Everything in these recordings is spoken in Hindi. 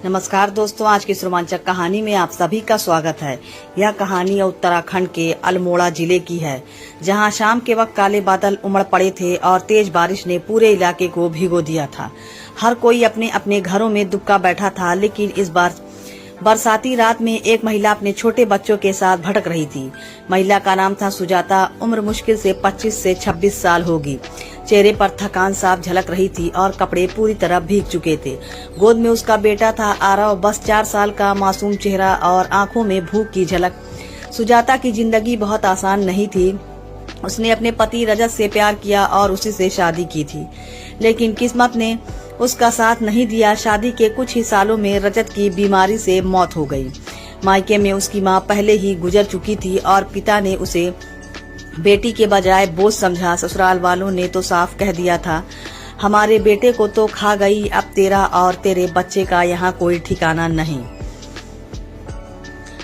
नमस्कार दोस्तों, आज की इस रोमांचक कहानी में आप सभी का स्वागत है। यह कहानी उत्तराखंड के अल्मोड़ा जिले की है, जहां शाम के वक्त काले बादल उमड़ पड़े थे और तेज बारिश ने पूरे इलाके को भिगो दिया था। हर कोई अपने अपने घरों में दुबका बैठा था, लेकिन इस बार बरसाती रात में एक महिला अपने छोटे बच्चों के साथ भटक रही थी। महिला का नाम था सुजाता। उम्र मुश्किल से 25 से 26 साल होगी। चेहरे पर थकान साफ झलक रही थी और कपड़े पूरी तरह भीग चुके थे। गोद में उसका बेटा था आरव, बस 4 साल का मासूम चेहरा और आंखों में भूख की झलक। सुजाता की जिंदगी बहुत आसान नहीं थी। उसने अपने पति रजत से प्यार किया और उसी से शादी की थी, लेकिन किस्मत ने उसका साथ नहीं दिया। शादी के कुछ ही सालों में रजत की बीमारी से मौत हो गई। मायके में उसकी मां पहले ही गुजर चुकी थी और पिता ने उसे बेटी के बजाय बोझ समझा। ससुराल वालों ने तो साफ कह दिया था, हमारे बेटे को तो खा गई, अब तेरा और तेरे बच्चे का यहाँ कोई ठिकाना नहीं।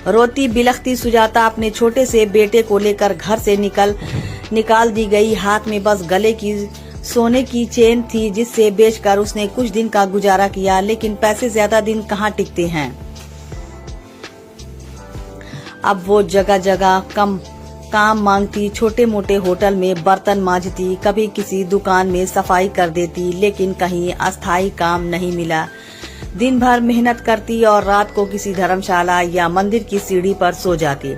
रोती बिलखती सुजाता अपने छोटे से बेटे को लेकर घर से निकाल दी गई। हाथ में बस गले की सोने की चेन थी, जिससे बेचकर उसने कुछ दिन का गुजारा किया, लेकिन पैसे ज्यादा दिन कहाँ टिकते हैं। अब वो जगह जगह काम मांगती, छोटे मोटे होटल में बर्तन मांजती, कभी किसी दुकान में सफाई कर देती, लेकिन कहीं अस्थायी काम नहीं मिला। दिन भर मेहनत करती और रात को किसी धर्मशाला या मंदिर की सीढ़ी पर सो जाती।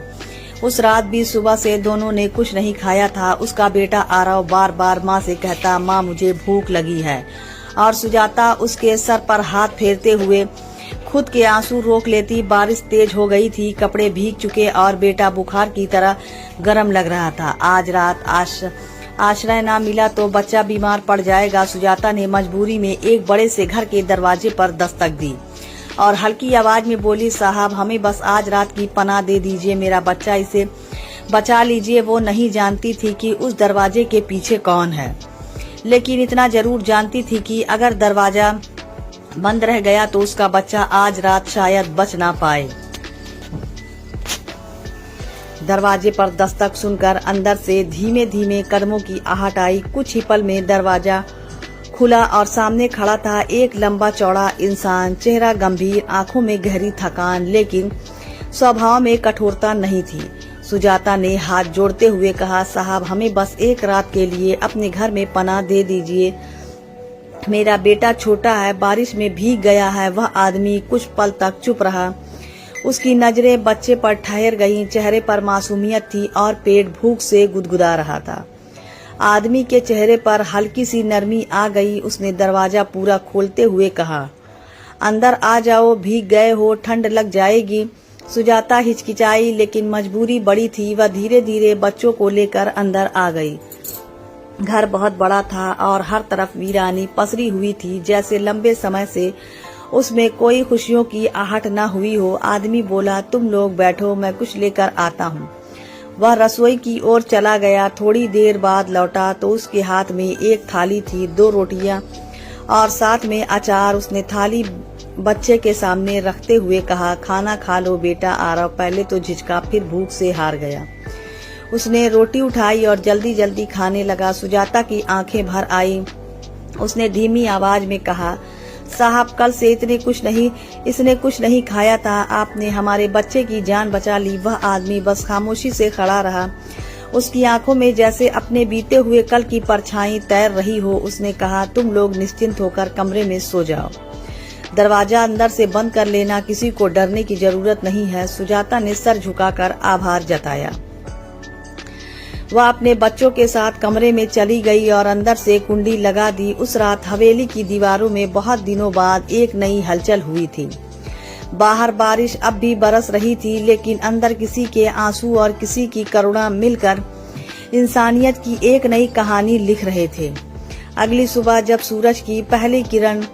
उस रात भी सुबह से दोनों ने कुछ नहीं खाया था। उसका बेटा आरव बार बार माँ से कहता, माँ मुझे भूख लगी है, और सुजाता उसके सर पर हाथ फेरते हुए खुद के आंसू रोक लेती। बारिश तेज हो गई थी, कपड़े भीग चुके और बेटा बुखार की तरह गर्म लग रहा था। आज रात आश्रय ना मिला तो बच्चा बीमार पड़ जाएगा। सुजाता ने मजबूरी में एक बड़े से घर के दरवाजे पर दस्तक दी और हल्की आवाज में बोली, साहब हमें बस आज रात की पनाह दे दीजिए, मेरा बच्चा, इसे बचा लीजिए। वो नहीं जानती थी कि उस दरवाजे के पीछे कौन है, लेकिन इतना जरूर जानती थी कि अगर दरवाजा बंद रह गया तो उसका बच्चा आज रात शायद बच ना पाए। दरवाजे पर दस्तक सुनकर अंदर से धीमे धीमे कदमों की आहट आई। कुछ ही पल में दरवाजा खुला और सामने खड़ा था एक लंबा चौड़ा इंसान। चेहरा गंभीर, आंखों में गहरी थकान, लेकिन स्वभाव में कठोरता नहीं थी। सुजाता ने हाथ जोड़ते हुए कहा, साहब हमें बस एक रात के लिए अपने घर में पनाह दे दीजिए। मेरा बेटा छोटा है, बारिश में भीग गया है। वह आदमी कुछ पल तक चुप रहा। उसकी नजरें बच्चे पर ठहर गईं। चेहरे पर मासूमियत थी और पेट भूख से गुदगुदा रहा था। आदमी के चेहरे पर हल्की सी नरमी आ गई। उसने दरवाजा पूरा खोलते हुए कहा, अंदर आ जाओ, भीग गए हो, ठंड लग जाएगी। सुजाता हिचकिचाई, लेकिन मजबूरी बड़ी थी। वह धीरे धीरे बच्चों को लेकर अंदर आ गई। घर बहुत बड़ा था और हर तरफ वीरानी पसरी हुई थी, जैसे लंबे समय से उसमें कोई खुशियों की आहट न हुई हो। आदमी बोला, तुम लोग बैठो, मैं कुछ लेकर आता हूँ। वह रसोई की ओर चला गया। थोड़ी देर बाद लौटा तो उसके हाथ में एक थाली थी, 2 रोटियां और साथ में अचार। उसने थाली बच्चे के सामने रखते हुए कहा, खाना खा लो बेटा। आरव पहले तो झिझका, फिर भूख से हार गया। उसने रोटी उठाई और जल्दी जल्दी खाने लगा। सुजाता की आंखें भर आई। उसने धीमी आवाज में कहा, साहब कल से इसने कुछ नहीं खाया था। आपने हमारे बच्चे की जान बचा ली। वह आदमी बस खामोशी से खड़ा रहा। उसकी आंखों में जैसे अपने बीते हुए कल की परछाई तैर रही हो। उसने कहा, तुम लोग निश्चिंत होकर कमरे में सो जाओ। दरवाजा अंदर से बंद कर लेना, किसी को डरने की जरूरत नहीं है। सुजाता ने सर झुकाकर आभार जताया। वह अपने बच्चों के साथ कमरे में चली गई और अंदर से कुंडी लगा दी। उस रात हवेली की दीवारों में बहुत दिनों बाद एक नई हलचल हुई थी। बाहर बारिश अब भी बरस रही थी, लेकिन अंदर किसी के आंसू और किसी की करुणा मिलकर इंसानियत की एक नई कहानी लिख रहे थे। अगली सुबह जब सूरज की पहली किरण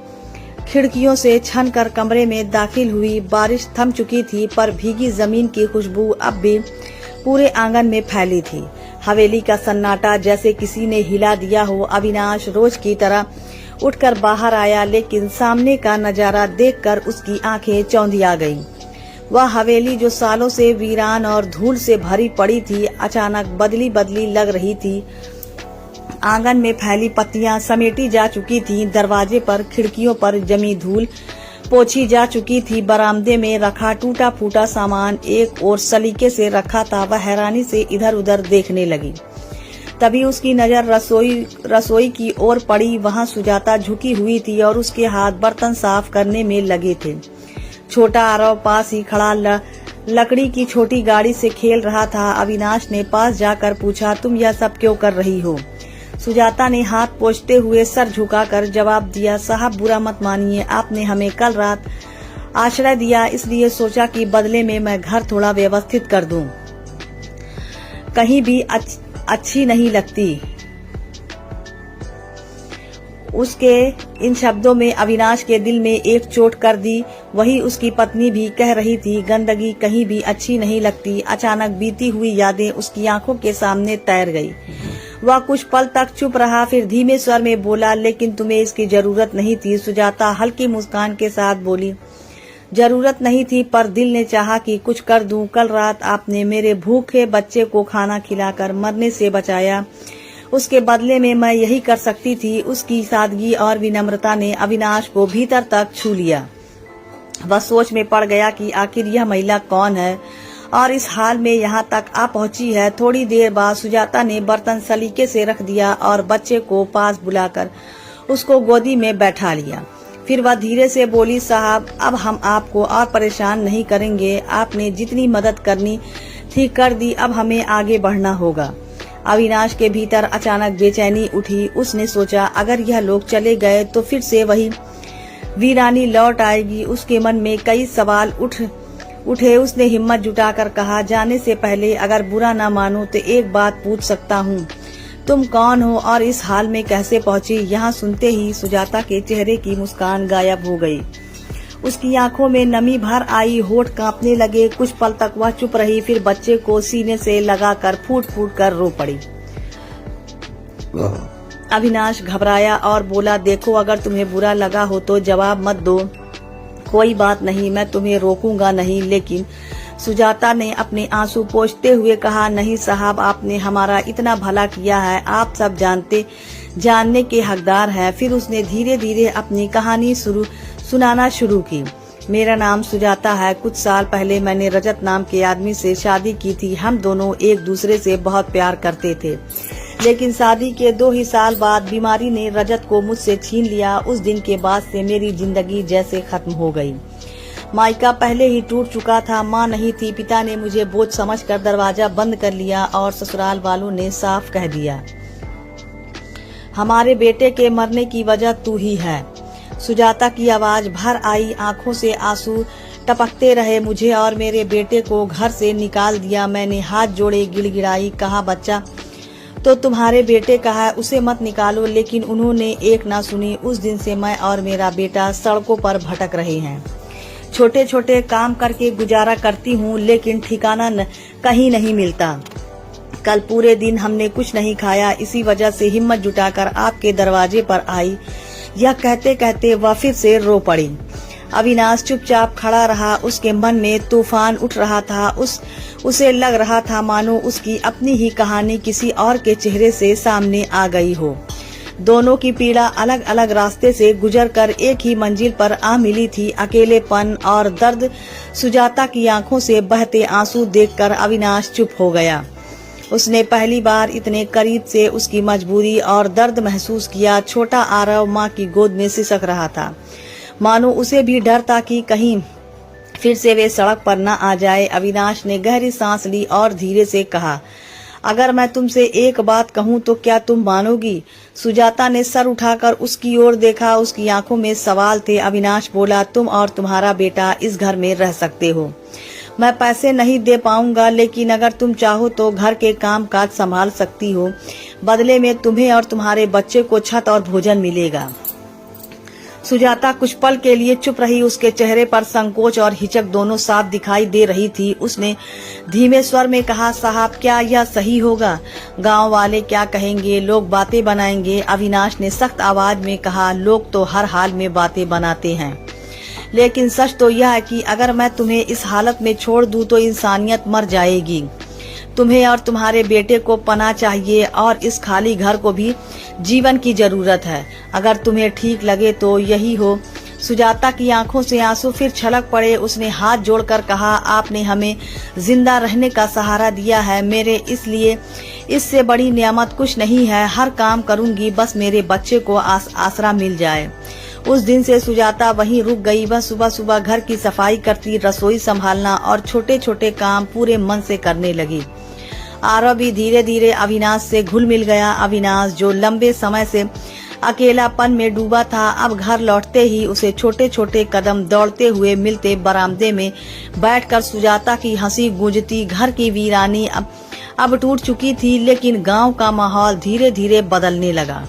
खिड़कियों से छन कर कमरे में दाखिल हुई, बारिश थम चुकी थी, पर भीगी जमीन की खुशबू अब भी पूरे आंगन में फैली थी। हवेली का सन्नाटा जैसे किसी ने हिला दिया हो। अविनाश रोज की तरह उठकर बाहर आया, लेकिन सामने का नजारा देखकर उसकी आंखें चौंधिया गईं। वह हवेली जो सालों से वीरान और धूल से भरी पड़ी थी, अचानक बदली बदली लग रही थी। आंगन में फैली पत्तियां समेटी जा चुकी थीं। दरवाजे पर, खिड़कियों पर जमी धूल पोछी जा चुकी थी। बरामदे में रखा टूटा फूटा सामान एक और सलीके से रखा था। वह हैरानी से इधर उधर देखने लगी। तभी उसकी नजर रसोई की ओर पड़ी। वहां सुजाता झुकी हुई थी और उसके हाथ बर्तन साफ करने में लगे थे। छोटा आरव पास ही खड़ा लकड़ी की छोटी गाड़ी से खेल रहा था। अविनाश ने पास जाकर पूछा, तुम यह सब क्यों कर रही हो? सुजाता ने हाथ पोंछते हुए सर झुकाकर जवाब दिया, साहब बुरा मत मानिए, आपने हमें कल रात आश्रय दिया, इसलिए सोचा कि बदले में मैं घर थोड़ा व्यवस्थित कर दूं। कहीं भी अच्छी नहीं लगती। उसके इन शब्दों में अविनाश के दिल में एक चोट कर दी। वही उसकी पत्नी भी कह रही थी, गंदगी कहीं भी अच्छी नहीं लगती। अचानक बीती हुई यादें उसकी आंखों के सामने तैर गई। वह कुछ पल तक चुप रहा, फिर धीमे स्वर में बोला, लेकिन तुम्हें इसकी जरूरत नहीं थी। सुजाता हल्की मुस्कान के साथ बोली, जरूरत नहीं थी, पर दिल ने चाहा कि कुछ कर दूं। कल रात आपने मेरे भूखे बच्चे को खाना खिलाकर मरने से बचाया, उसके बदले में मैं यही कर सकती थी। उसकी सादगी और विनम्रता ने अविनाश को भीतर तक छू लिया। वह सोच में पड़ गया कि आखिर यह महिला कौन है और इस हाल में यहाँ तक आ पहुंची है। थोड़ी देर बाद सुजाता ने बर्तन सलीके से रख दिया और बच्चे को पास बुलाकर उसको गोदी में बैठा लिया। फिर वह धीरे से बोली, साहब अब हम आपको और परेशान नहीं करेंगे। आपने जितनी मदद करनी थी कर दी, अब हमें आगे बढ़ना होगा। अविनाश के भीतर अचानक बेचैनी उठी। उसने सोचा, अगर यह लोग चले गए तो फिर से वही वीरानी लौट आएगी। उसके मन में कई सवाल उठे। उसने हिम्मत जुटाकर कहा, जाने से पहले अगर बुरा न मानो तो एक बात पूछ सकता हूँ, तुम कौन हो और इस हाल में कैसे पहुंची? यहाँ सुनते ही सुजाता के चेहरे की मुस्कान गायब हो गई। उसकी आंखों में नमी भर आई, होठ कांपने लगे। कुछ पल तक वह चुप रही, फिर बच्चे को सीने से लगाकर फूट फूट कर रो पड़ी। अविनाश घबराया और बोला, देखो अगर तुम्हें बुरा लगा हो तो जवाब मत दो, कोई बात नहीं, मैं तुम्हें रोकूंगा नहीं। लेकिन सुजाता ने अपने आंसू पोंछते हुए कहा, नहीं साहब, आपने हमारा इतना भला किया है, आप सब जानने के हकदार हैं। फिर उसने धीरे धीरे अपनी कहानी सुनाना शुरू की। मेरा नाम सुजाता है। कुछ साल पहले मैंने रजत नाम के आदमी से शादी की थी। हम दोनों एक दूसरे से बहुत प्यार करते थे, लेकिन शादी के 2 ही साल बाद बीमारी ने रजत को मुझसे छीन लिया। उस दिन के बाद से मेरी जिंदगी जैसे खत्म हो गई। मायका पहले ही टूट चुका था, माँ नहीं थी। पिता ने मुझे बोझ समझकर दरवाजा बंद कर लिया और ससुराल वालों ने साफ कह दिया, हमारे बेटे के मरने की वजह तू ही है। सुजाता की आवाज भर आई, आंखों से आंसू टपकते रहे। मुझे और मेरे बेटे को घर से निकाल दिया। मैंने हाथ जोड़े, गिड़गिड़ाई, कहा, बच्चा तो तुम्हारे बेटे का है, उसे मत निकालो। लेकिन उन्होंने एक ना सुनी। उस दिन से मैं और मेरा बेटा सड़कों पर भटक रहे हैं। छोटे छोटे काम करके गुजारा करती हूँ, लेकिन ठिकाना कहीं नहीं मिलता। कल पूरे दिन हमने कुछ नहीं खाया, इसी वजह से हिम्मत जुटाकर आपके दरवाजे पर आई। यह कहते कहते वह फिर से रो पड़ी। अविनाश चुपचाप खड़ा रहा। उसके मन में तूफान उठ रहा था। उसे लग रहा था मानो उसकी अपनी ही कहानी किसी और के चेहरे से सामने आ गई हो। दोनों की पीड़ा अलग अलग रास्ते से गुजरकर एक ही मंजिल पर आ मिली थी, अकेलेपन और दर्द। सुजाता की आंखों से बहते आंसू देखकर अविनाश चुप हो गया। उसने पहली बार इतने करीब से उसकी मजबूरी और दर्द महसूस किया। छोटा आरव माँ की गोद में सिसक रहा था, मानो उसे भी डर था कि कहीं फिर से वे सड़क पर न आ जाए। अविनाश ने गहरी सांस ली और धीरे से कहा, अगर मैं तुमसे एक बात कहूँ तो क्या तुम मानोगी? सुजाता ने सर उठाकर उसकी ओर देखा। उसकी आंखों में सवाल थे। अविनाश बोला, तुम और तुम्हारा बेटा इस घर में रह सकते हो। मैं पैसे नहीं दे पाऊंगा, लेकिन अगर तुम चाहो तो घर के काम काज संभाल सकती हो। बदले में तुम्हें और तुम्हारे बच्चे को छत और भोजन मिलेगा। सुजाता कुछ पल के लिए चुप रही। उसके चेहरे पर संकोच और हिचक दोनों साफ दिखाई दे रही थी। उसने धीमे स्वर में कहा, साहब क्या यह सही होगा? गांव वाले क्या कहेंगे? लोग बातें बनाएंगे। अविनाश ने सख्त आवाज में कहा, लोग तो हर हाल में बातें बनाते हैं, लेकिन सच तो यह है कि अगर मैं तुम्हें इस हालत में छोड़ दूं तो इंसानियत मर जाएगी। तुम्हें और तुम्हारे बेटे को पनाह चाहिए और इस खाली घर को भी जीवन की जरूरत है। अगर तुम्हें ठीक लगे तो यही हो सुजाता की आंखों से आंसू फिर छलक पड़े। उसने हाथ जोड़कर कहा, आपने हमें जिंदा रहने का सहारा दिया है, मेरे इसलिए इससे बड़ी नियामत कुछ नहीं है। हर काम करूंगी, बस मेरे बच्चे को आसरा मिल जाए। उस दिन से सुजाता वहीं रुक गई। वह सुबह सुबह घर की सफाई करती, रसोई संभालना और छोटे छोटे काम पूरे मन से करने लगी। आरव भी धीरे धीरे अविनाश से घुल मिल गया। अविनाश, जो लंबे समय से अकेलापन में डूबा था, अब घर लौटते ही उसे छोटे छोटे कदम दौड़ते हुए मिलते। बरामदे में बैठकर सुजाता की हंसी गूंजती। घर की वीरानी अब टूट चुकी थी, लेकिन गांव का माहौल धीरे धीरे बदलने लगा।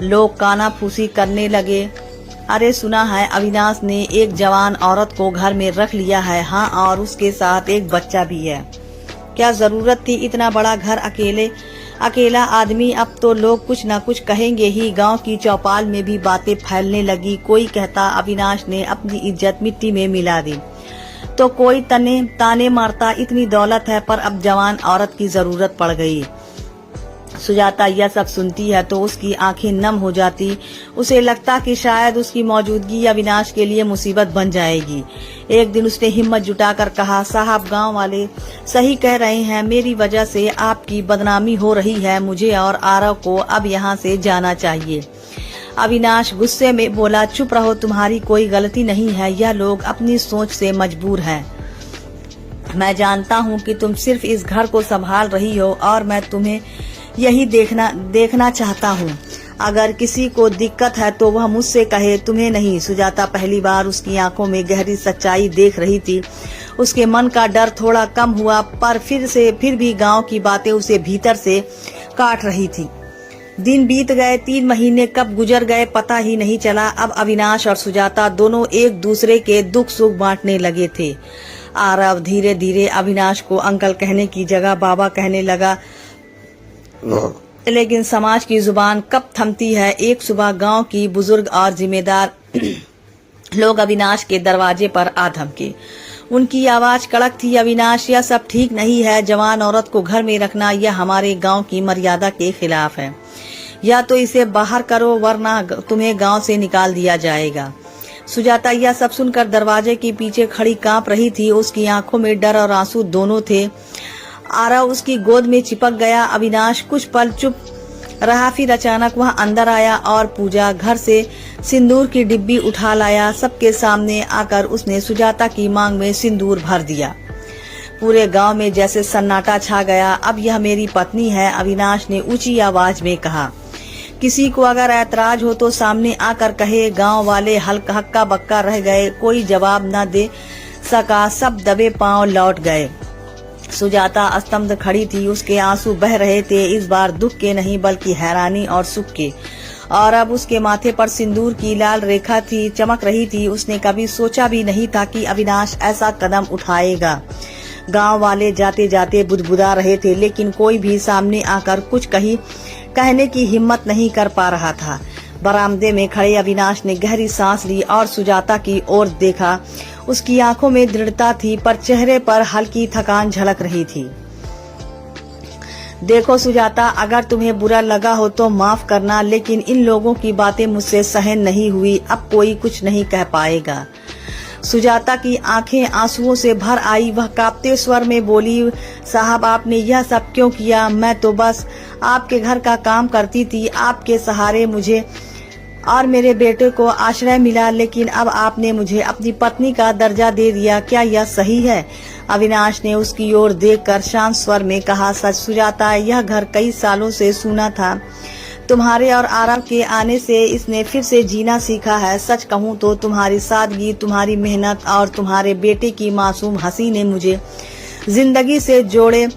लोग कानाफूसी करने लगे। अरे सुना है, अविनाश ने एक जवान औरत को घर में रख लिया है। हाँ, और उसके साथ एक बच्चा भी है। क्या जरूरत थी इतना बड़ा घर, अकेला आदमी। अब तो लोग कुछ न कुछ कहेंगे ही। गांव की चौपाल में भी बातें फैलने लगी। कोई कहता अविनाश ने अपनी इज्जत मिट्टी में मिला दी, तो कोई ताने मारता इतनी दौलत है, पर अब जवान औरत की जरूरत पड़ गई। सुजाता यह सब सुनती है तो उसकी आंखें नम हो जाती। उसे लगता कि शायद उसकी मौजूदगी अविनाश के लिए मुसीबत बन जाएगी। एक दिन उसने हिम्मत जुटाकर कहा, साहब, गांव वाले सही कह रहे हैं, मेरी वजह से आपकी बदनामी हो रही है। मुझे और आरव को अब यहाँ से जाना चाहिए। अविनाश गुस्से में बोला, चुप रहो, तुम्हारी कोई गलती नहीं है। यह लोग अपनी सोच से मजबूर हैं। मैं जानता हूँ कि तुम सिर्फ इस घर को संभाल रही हो और मैं तुम्हें यही देखना चाहता हूँ। अगर किसी को दिक्कत है तो वह मुझसे कहे, तुम्हें नहीं। सुजाता पहली बार उसकी आंखों में गहरी सच्चाई देख रही थी। उसके मन का डर थोड़ा कम हुआ, पर फिर भी गांव की बातें उसे भीतर से काट रही थी। दिन बीत गए। 3 महीने कब गुजर गए पता ही नहीं चला। अब अविनाश और सुजाता दोनों एक दूसरे के दुख सुख बांटने लगे थे। आरव धीरे धीरे अविनाश को अंकल कहने की जगह बाबा कहने लगा। लेकिन समाज की जुबान कब थमती है। एक सुबह गांव की बुजुर्ग और जिम्मेदार लोग अविनाश के दरवाजे पर आ धमके। उनकी आवाज कड़क थी, अविनाश, यह सब ठीक नहीं है। जवान औरत को घर में रखना यह हमारे गांव की मर्यादा के खिलाफ है। या तो इसे बाहर करो, वरना तुम्हें गांव से निकाल दिया जाएगा। सुजाता यह सब सुनकर दरवाजे के पीछे खड़ी कांप रही थी। उसकी आंखों में डर और आंसू दोनों थे। आरव उसकी गोद में चिपक गया। अविनाश कुछ पल चुप रहा, फिर अचानक वह अंदर आया और पूजा घर से सिंदूर की डिब्बी उठा लाया। सबके सामने आकर उसने सुजाता की मांग में सिंदूर भर दिया। पूरे गांव में जैसे सन्नाटा छा गया। अब यह मेरी पत्नी है, अविनाश ने ऊंची आवाज में कहा। किसी को अगर ऐतराज हो तो सामने आकर कहे। गांव वाले हक्का बक्का रह गए। कोई जवाब न दे सका। सब दबे पांव लौट गए। सुजाता स्तब्ध खड़ी थी। उसके आंसू बह रहे थे, इस बार दुख के नहीं बल्कि हैरानी और सुख के। और अब उसके माथे पर सिंदूर की लाल रेखा थी, चमक रही थी। उसने कभी सोचा भी नहीं था कि अविनाश ऐसा कदम उठाएगा। गांव वाले जाते जाते बुदबुदा रहे थे, लेकिन कोई भी सामने आकर कुछ कहने की हिम्मत नहीं कर पा रहा था। बरामदे में खड़े अविनाश ने गहरी सांस ली और सुजाता की ओर देखा। उसकी आंखों में दृढ़ता थी, पर चेहरे पर हल्की थकान झलक रही थी। देखो सुजाता, अगर तुम्हें बुरा लगा हो तो माफ करना, लेकिन इन लोगों की बातें मुझसे सहन नहीं हुई। अब कोई कुछ नहीं कह पाएगा। सुजाता की आंखें आंसुओं से भर आई। वह कांपते स्वर में बोली, साहब, आपने यह सब क्यों किया? मैं तो बस आपके घर का काम करती थी। आपके सहारे मुझे और मेरे बेटे को आश्रय मिला, लेकिन अब आपने मुझे अपनी पत्नी का दर्जा दे दिया। क्या यह सही है? अविनाश ने उसकी ओर देखकर शांत स्वर में कहा, सच सुजाता, यह घर कई सालों से सूना था। तुम्हारे और आरव के आने से इसने फिर से जीना सीखा है। सच कहूँ तो तुम्हारी सादगी, तुम्हारी मेहनत और तुम्हारे बेटे की मासूम हंसी ने मुझे जिंदगी से जोड़े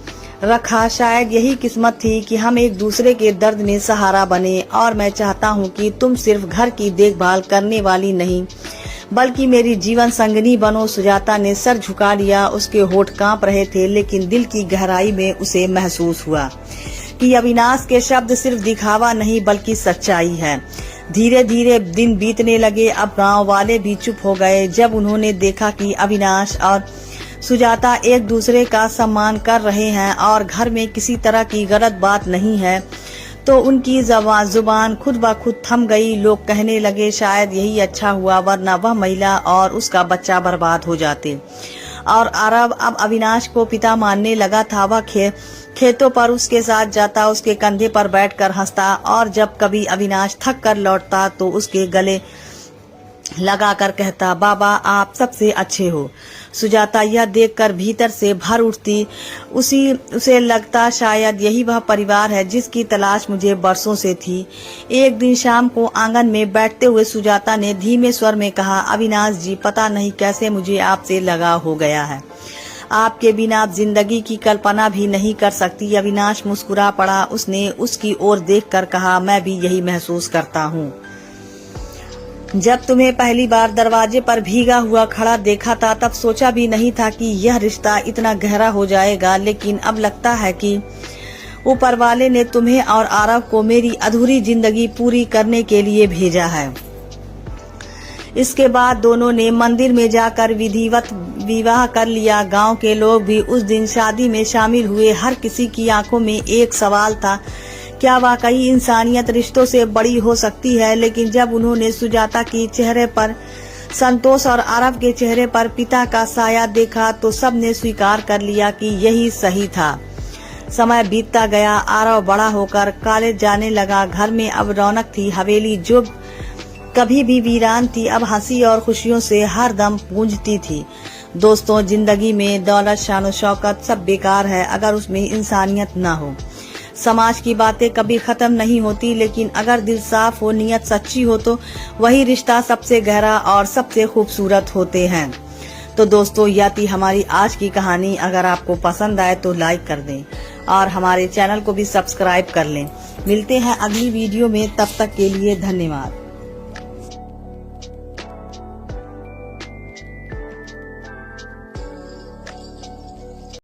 रखा। शायद यही किस्मत थी कि हम एक दूसरे के दर्द में सहारा बने। और मैं चाहता हूँ कि तुम सिर्फ घर की देखभाल करने वाली नहीं, बल्कि मेरी जीवन संगिनी बनो। सुजाता ने सर झुका लिया। उसके होठ कांप रहे थे, लेकिन दिल की गहराई में उसे महसूस हुआ कि अविनाश के शब्द सिर्फ दिखावा नहीं बल्कि सच्चाई है। धीरे धीरे दिन बीतने लगे। अब गांव वाले भी चुप हो गए। जब उन्होंने देखा कि अविनाश और सुजाता एक दूसरे का सम्मान कर रहे हैं और घर में किसी तरह की गलत बात नहीं है, तो उनकी जुबान खुद ब खुद थम गई। लोग कहने लगे शायद यही अच्छा हुआ, वरना वह महिला और उसका बच्चा बर्बाद हो जाते। और आरव अब अविनाश को पिता मानने लगा था। वह खेतों पर उसके साथ जाता, उसके कंधे पर बैठकर हंसता और जब कभी अविनाश थक कर लौटता तो उसके गले लगाकर कहता, बाबा आप सबसे अच्छे हो। सुजाता यह देखकर भीतर से भर उठती। उसे लगता शायद यही वह परिवार है जिसकी तलाश मुझे बरसों से थी। एक दिन शाम को आंगन में बैठते हुए सुजाता ने धीमे स्वर में कहा, अविनाश जी, पता नहीं कैसे मुझे आपसे लगाव हो गया है। आपके बिना आप जिंदगी की कल्पना भी नहीं कर सकती। अविनाश मुस्कुरा पड़ा। उसने उसकी ओर देखकर कहा, मैं भी यही महसूस करता हूँ। जब तुम्हें पहली बार दरवाजे पर भीगा हुआ खड़ा देखा था तब सोचा भी नहीं था कि यह रिश्ता इतना गहरा हो जाएगा, लेकिन अब लगता है कि ऊपर वाले ने तुम्हें और आरव को मेरी अधूरी जिंदगी पूरी करने के लिए भेजा है। इसके बाद दोनों ने मंदिर में जाकर विधिवत विवाह कर लिया। गांव के लोग भी उस दिन शादी में शामिल हुए। हर किसी की आंखों में एक सवाल था, क्या वाकई इंसानियत रिश्तों से बड़ी हो सकती है? लेकिन जब उन्होंने सुजाता के चेहरे पर संतोष और आरव के चेहरे पर पिता का साया देखा तो सबने स्वीकार कर लिया कि यही सही था। समय बीतता गया। आरव बड़ा होकर कॉलेज जाने लगा। घर में अब रौनक थी। हवेली जो कभी भी वीरान थी अब हंसी और खुशियों से हर दम गूंजती थी। दोस्तों, जिंदगी में दौलत, शान शौकत सब बेकार है अगर उसमें इंसानियत न हो। समाज की बातें कभी खत्म नहीं होती, लेकिन अगर दिल साफ हो, नियत सच्ची हो तो वही रिश्ता सबसे गहरा और सबसे खूबसूरत होते हैं। तो दोस्तों, यह थी हमारी आज की कहानी। अगर आपको पसंद आए तो लाइक कर दें और हमारे चैनल को भी सब्सक्राइब कर लें। मिलते हैं अगली वीडियो में, तब तक के लिए धन्यवाद।